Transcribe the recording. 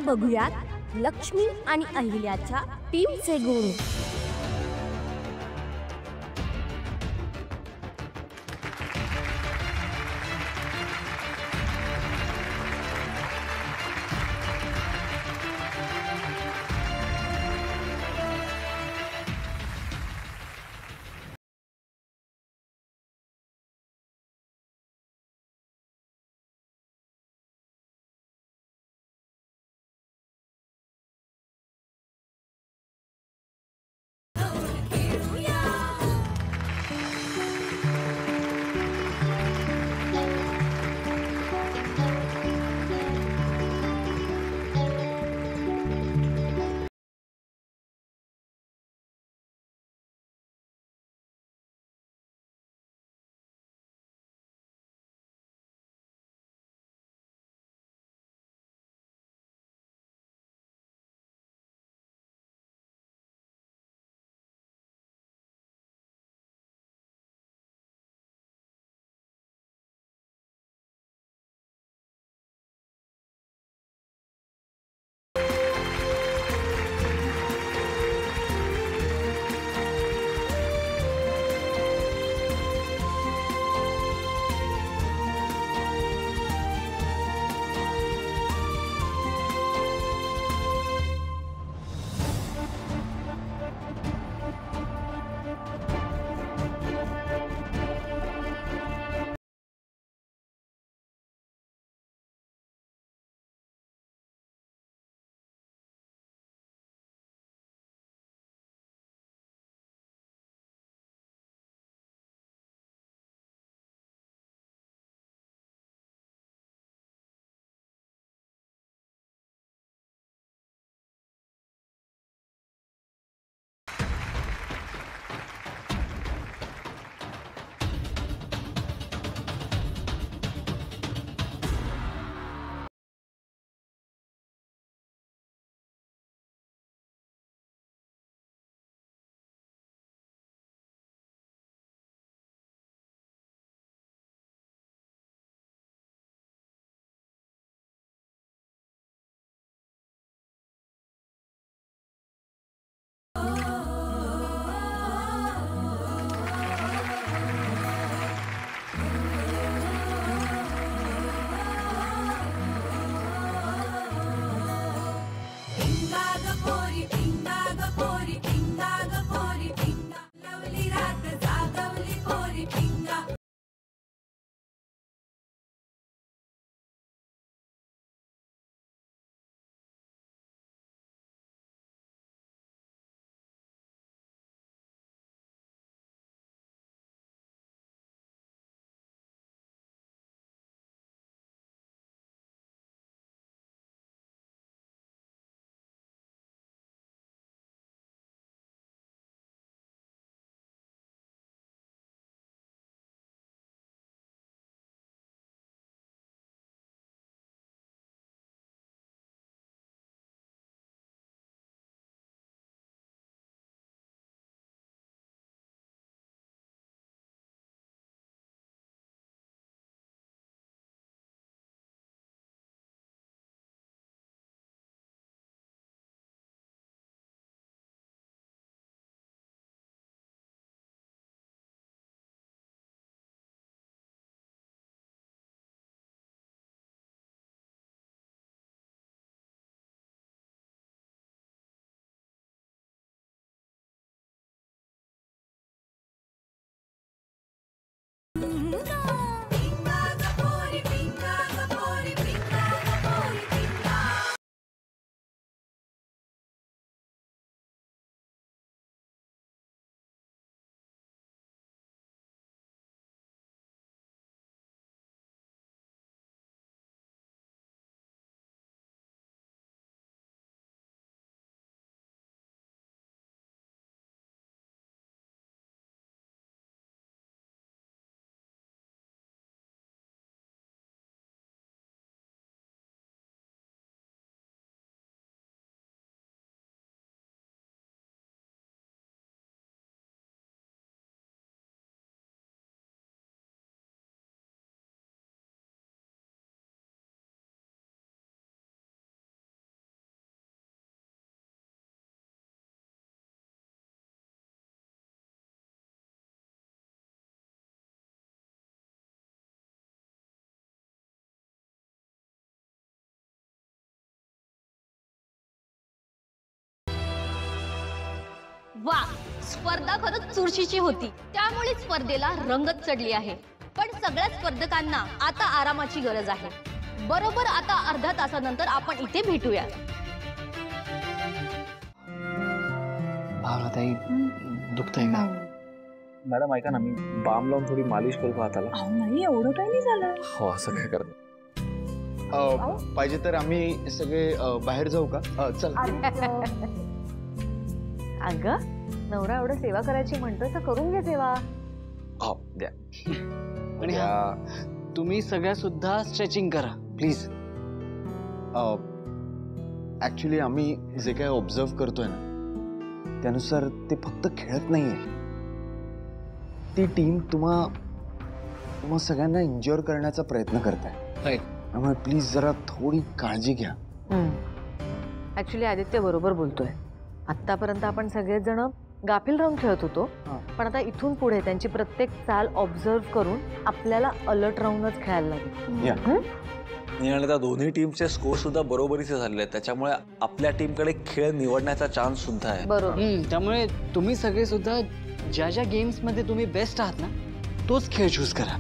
बघूयात लक्ष्मी आणि अहिल्याच्या टीमचे गुण. वा, स्पर्धा खरंच चुरशीची होती, त्यामुळे स्पर्धेला रंगत चढली आहे. पण सगळ्या स्पर्धकांना आता आरामाची गरज आहे. बरोबर आता अर्ध्या तासानंतर आपण इथे भेटूया. भावनाताई, दुखतंय का? मॅडम ऐका ना, मी बाम लावून थोडी मालिश करू का हाताला? नाही, एवढं काही नाही झालं. हो, असं काय करत पाहिजे तर आम्ही सगळे बाहेर जाऊ का? चल. अगं, नवरा एवढं सेवा करायची म्हणतोय तर करून घे सेवा. हो, द्या. आणि तुम्ही सगळ्या सुद्धा स्ट्रेचिंग करा प्लीज. ऍक्च्युली आम्ही जे काय ऑब्झर्व करतोय ना, त्यानुसार ते फक्त खेळत नाहीये. ती टीम तुम्हा सगळ्यांना एन्जॉय करण्याचा प्रयत्न करताय. त्यामुळे प्लीज जरा थोडी काळजी घ्या. ऍक्च्युली आदित्य बरोबर बोलतोय. आतापर्यंत आपण सगळेच जण गाफील राहून खेळत होतो, पण आता इथून पुढे त्यांची प्रत्येक चाल ऑब्झर्व करून आपल्याला अलर्ट राहूनच खेळायला लागेल. आणि त्या दोन्ही टीमचे स्कोर सुद्धा बरोबरीचे झालेले आहेत, त्याच्यामुळे आपल्या टीमकडे खेळ निवडण्याचा चान्स सुद्धा आहे. बरोबर. त्यामुळे तुम्ही सगळे सुद्धा ज्या ज्या गेम्स मध्ये तुम्ही बेस्ट आहात ना, तोच खेळ चूज करा.